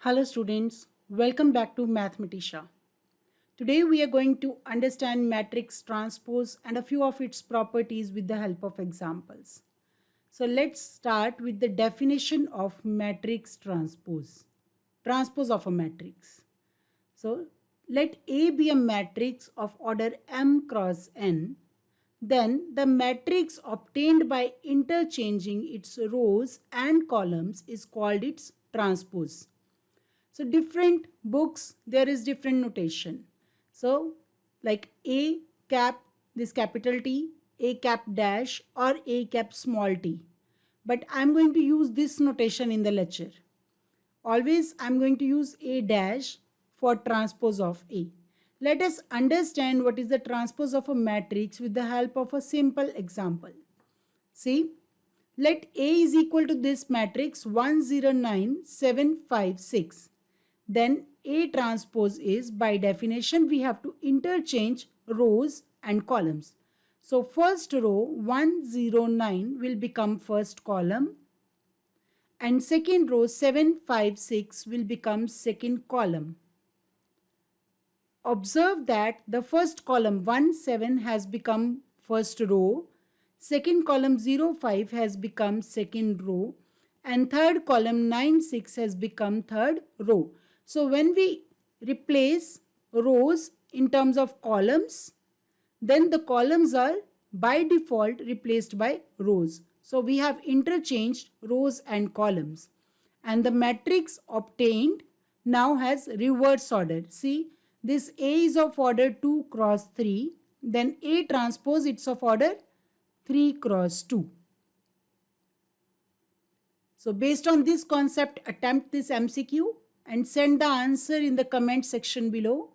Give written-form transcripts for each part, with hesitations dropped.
Hello students, welcome back to Mathematica. Today we are going to understand matrix transpose and a few of its properties with the help of examples. So let's start with the definition of matrix transpose. Transpose of a matrix. So let A be a matrix of order m cross n. Then the matrix obtained by interchanging its rows and columns is called its transpose. So different books, there is different notation. So like A cap, this capital T, A cap dash or A cap small t. But I'm going to use this notation in the lecture. Always I'm going to use A dash for transpose of A. Let us understand what is the transpose of a matrix with the help of a simple example. See, let A is equal to this matrix 1, 0, 9, 7, 5, 6. Then A transpose is, by definition, we have to interchange rows and columns. So first row 1, 0, 9 will become first column and second row 7, 5, 6 will become second column. Observe that the first column 1, 7 has become first row, second column 0, 5 has become second row and third column 9, 6 has become third row. So when we replace rows in terms of columns, then the columns are by default replaced by rows. So we have interchanged rows and columns. And the matrix obtained now has reverse order. See, this A is of order 2 cross 3. Then A transpose, it's of order 3 cross 2. So based on this concept, attempt this MCQ and send the answer in the comment section below.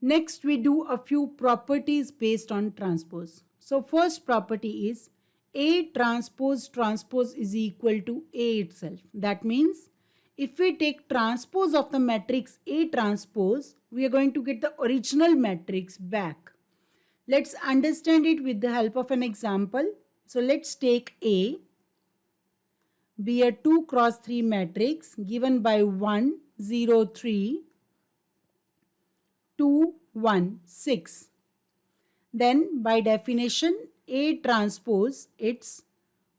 Next, we do a few properties based on transpose. So first property is A transpose transpose is equal to A itself. That means if we take transpose of the matrix A transpose, we are going to get the original matrix back. Let's understand it with the help of an example. So let's take A be a 2 cross 3 matrix given by 1, 0, 3, 2, 1, 6. Then by definition A transpose, its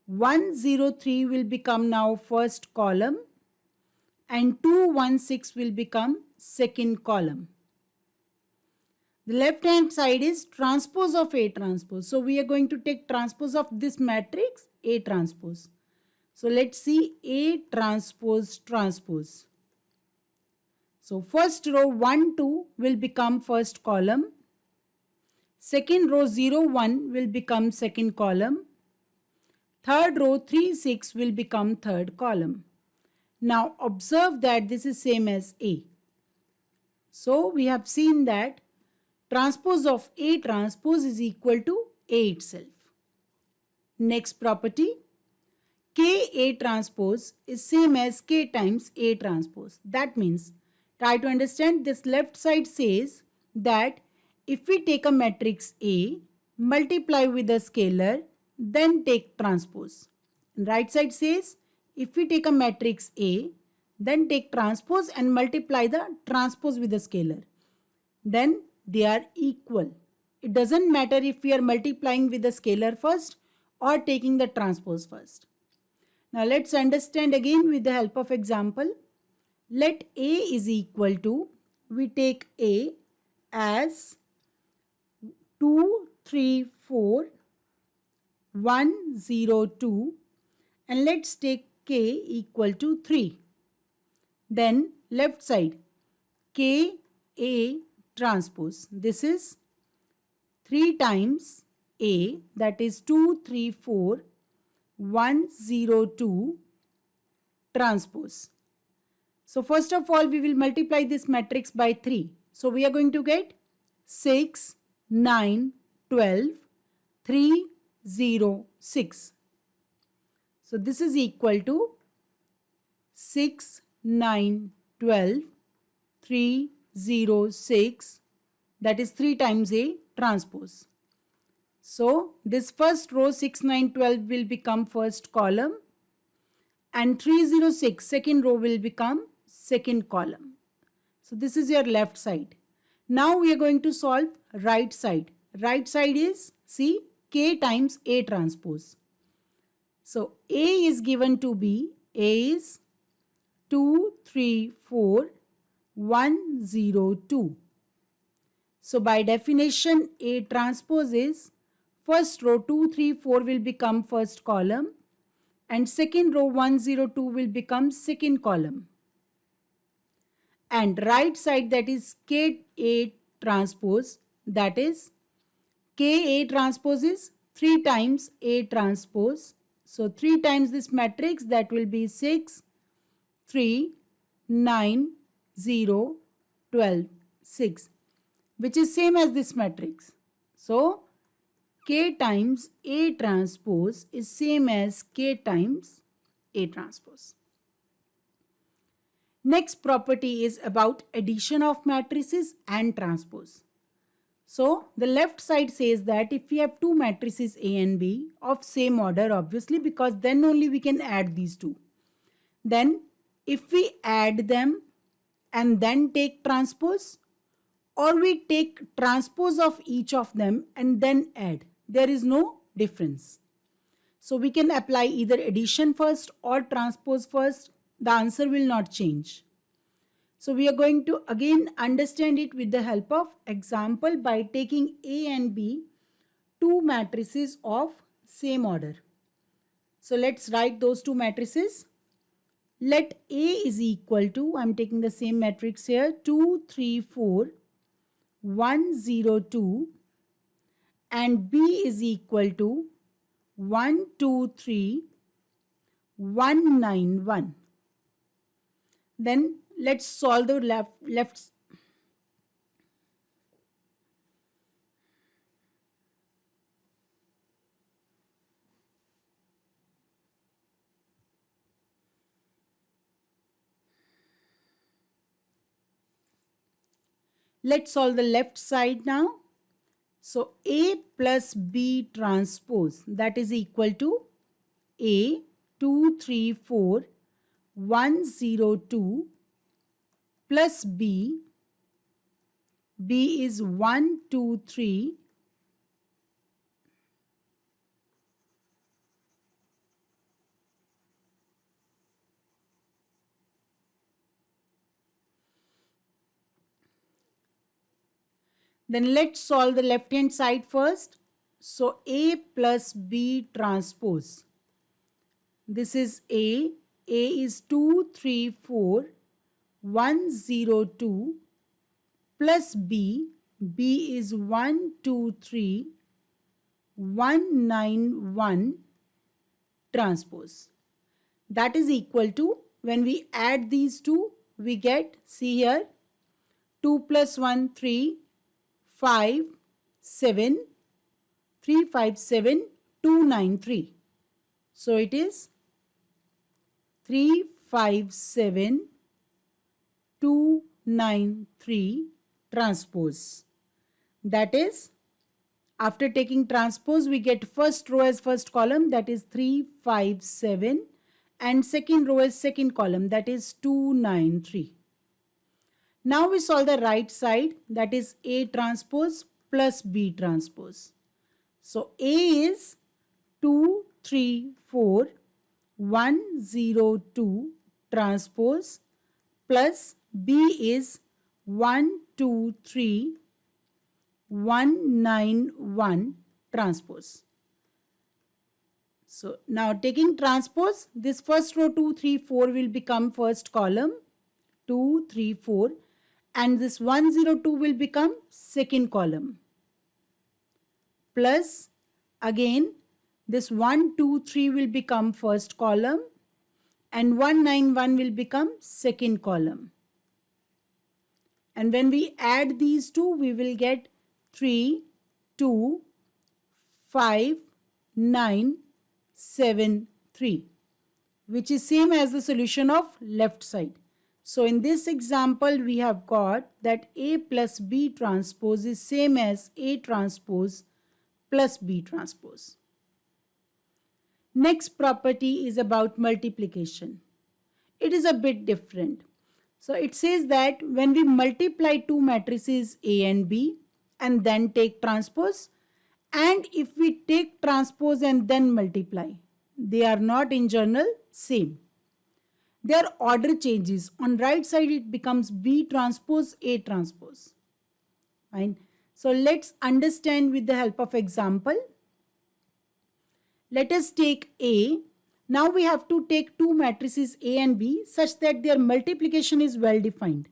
1, 0, 3 will become now first column and 2, 1, 6 will become second column. The left hand side is transpose of A transpose. So we are going to take transpose of this matrix A transpose. So let's see A transpose transpose. So first row 1, 2 will become first column. Second row 0, 1 will become second column. Third row 3, 6 will become third column. Now observe that this is same as A. So we have seen that transpose of A transpose is equal to A itself. Next property, K A transpose is same as K times A transpose. That means, try to understand, this left side says that if we take a matrix A, multiply with a scalar, then take transpose. Right side says if we take a matrix A, then take transpose and multiply the transpose with a scalar. Then they are equal. It doesn't matter if we are multiplying with the scalar first or taking the transpose first. Now let's understand again with the help of example. Let A is equal to, we take A as 2, 3, 4, 1, 0, 2 and let's take K equal to 3. Then left side K A transpose. This is 3 times A, that is 2, 3, 4, 1, 0, 2 transpose. So first of all, we will multiply this matrix by 3. So we are going to get 6, 9, 12, 3, 0, 6. So this is equal to 6, 9, 12, 3, 0, 6. That is 3 times A transpose. So this first row 6, 9, 12 will become first column and 306 second row will become second column. So this is your left side. Now we are going to solve right side. Right side is, see, K times A transpose. So A is given to be, A is 2, 3, 4, 1, 0, 2. So by definition, A transpose is first row 2, 3, 4 will become first column and second row 1, 0, 2 will become second column. And right side, that is Ka transpose, that is Ka transpose is 3 times A transpose. So 3 times this matrix, that will be 6, 3, 9, 0, 12, 6, which is same as this matrix. So K times A transpose is same as K times A transpose. Next property is about addition of matrices and transpose. So the left side says that if we have two matrices A and B of same order, obviously, because then only we can add these two. Then if we add them and then take transpose, or we take transpose of each of them and then add, there is no difference. So we can apply either addition first or transpose first. The answer will not change. So we are going to again understand it with the help of example by taking A and B, two matrices of same order. So let's write those two matrices. Let A is equal to, I'm taking the same matrix here, 2, 3, 4, 1, 0, 2, and B is equal to 1, 2, 3, 1, 9, 1. Then let's solve the left. Let's solve the left side now. So A plus B transpose, that is equal to A 2, 3, 4, 1, 0, 2 plus B. B is 1, 2, 3. Then let's solve the left hand side first. So A plus B transpose. This is A. A is 2, 3, 4, 1, 0, 2 plus B. B is 1, 2, 3, 1, 9, 1 transpose. That is equal to, when we add these two, we get, see here, 2 plus 1, 3, 5, 7, 3, 5, 7, 2, 9, 3. So it is 3, 5, 7, 2, 9, 3 transpose. That is, after taking transpose, we get first row as first column, that is 3, 5, 7, and second row as second column, that is 2, 9, 3. Now we solve the right side, that is A transpose plus B transpose. So A is 2, 3, 4, 1, 0, 2 transpose plus B is 1, 2, 3, 1, 9, 1 transpose. So now taking transpose, this first row 2, 3, 4 will become first column, 2, 3, 4, and this 1, 0, 2 will become second column. Plus again this 1, 2, 3 will become first column and 1, 9, 1 will become second column. And when we add these two, we will get 3, 2, 5, 9, 7, 3, which is same as the solution of left side. So in this example, we have got that A plus B transpose is same as A transpose plus B transpose. Next property is about multiplication. It is a bit different. So it says that when we multiply two matrices A and B and then take transpose, and if we take transpose and then multiply, they are not in general same. Their order changes. On right side it becomes B transpose A transpose. Fine. So let's understand with the help of example. Let us take A. Now we have to take two matrices A and B such that their multiplication is well defined.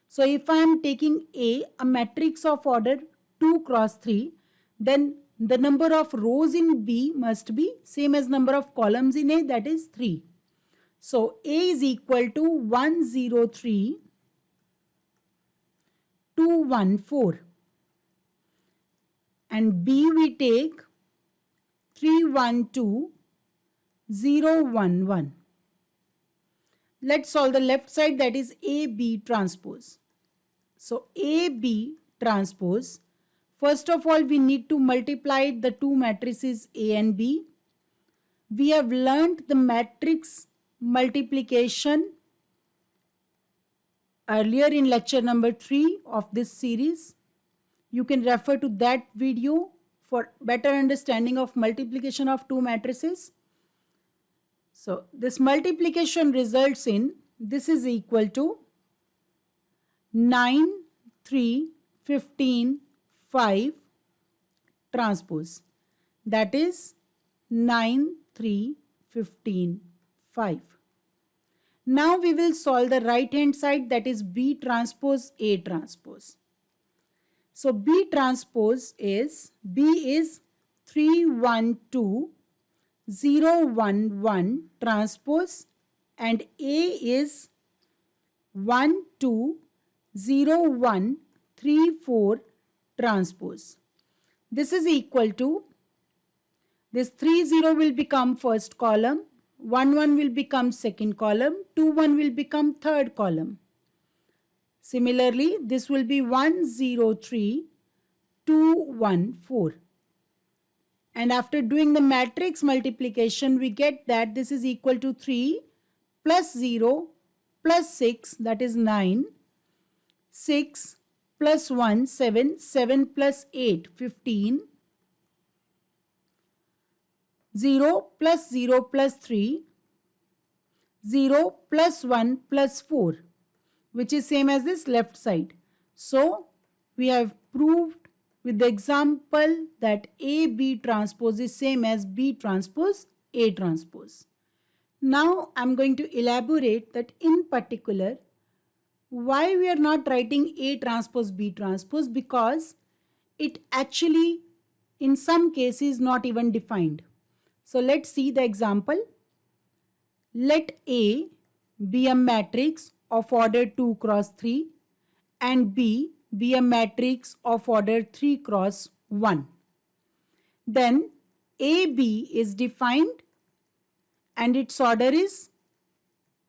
So if I am taking a matrix of order 2 cross 3, then the number of rows in B must be same as number of columns in A, that is 3. So A is equal to 103, 214, and B we take 312, 011. Let's solve the left side, that is AB transpose. So AB transpose, first of all we need to multiply the two matrices A and B. We have learnt the matrix multiplication earlier in lecture number 3 of this series. You can refer to that video for better understanding of multiplication of two matrices. So this multiplication results in, this is equal to 9, 3, 15, 5 transpose. That is 9, 3, 15, 5. Now we will solve the right hand side, that is B transpose A transpose. So B transpose is, B is 312, 011 transpose and A is 120134 transpose. This is equal to, this 30 will become first column, 11 will become second column, 21 will become third column. Similarly, this will be 103214. And after doing the matrix multiplication, we get that this is equal to 3 plus 0 plus 6, that is 9, 6 plus 1, 7, 7 plus 8, 15, 0 plus 0 plus 3, 0 plus 1 plus 4, which is same as this left side. So we have proved with the example that AB transpose is same as B transpose A transpose. Now I'm going to elaborate that in particular why we are not writing A transpose B transpose, because it actually in some cases not even defined. So let's see the example. Let A be a matrix of order 2 cross 3 and B be a matrix of order 3 cross 1. Then AB is defined and its order is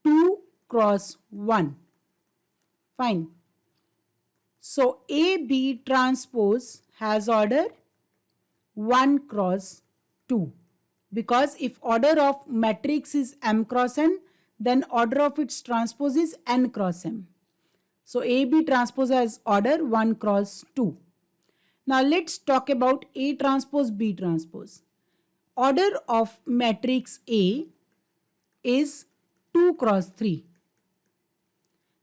2 cross 1. Fine. So AB transpose has order 1 cross 2. Because if order of matrix is M cross N, then order of its transpose is N cross M. So AB transpose has order 1 cross 2. Now let's talk about A transpose B transpose. Order of matrix A is 2 cross 3.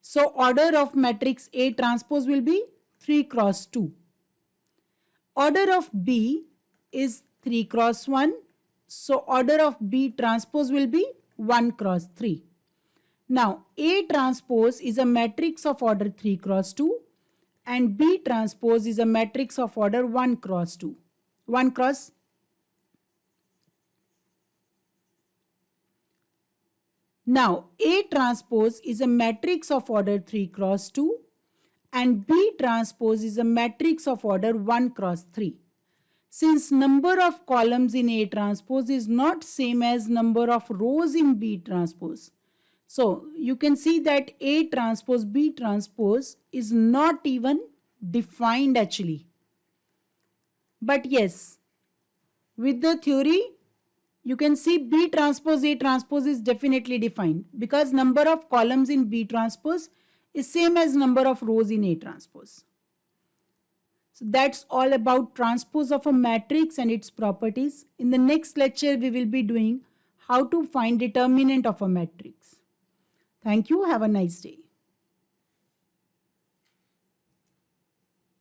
So order of matrix A transpose will be 3 cross 2. Order of B is 3 cross 1. So order of B transpose will be 1 cross 3. Now A transpose is a matrix of order 3 cross 2 and B transpose is a matrix of order 1 cross 2. 1 cross. Now A transpose is a matrix of order 3 cross 2 and B transpose is a matrix of order 1 cross 3. Since number of columns in A transpose is not same as number of rows in B transpose, so you can see that A transpose B transpose is not even defined actually. But yes, with the theory, you can see B transpose A transpose is definitely defined because number of columns in B transpose is same as number of rows in A transpose. So that's all about transpose of a matrix and its properties. In the next lecture, we will be doing how to find determinant of a matrix. Thank you. Have a nice day.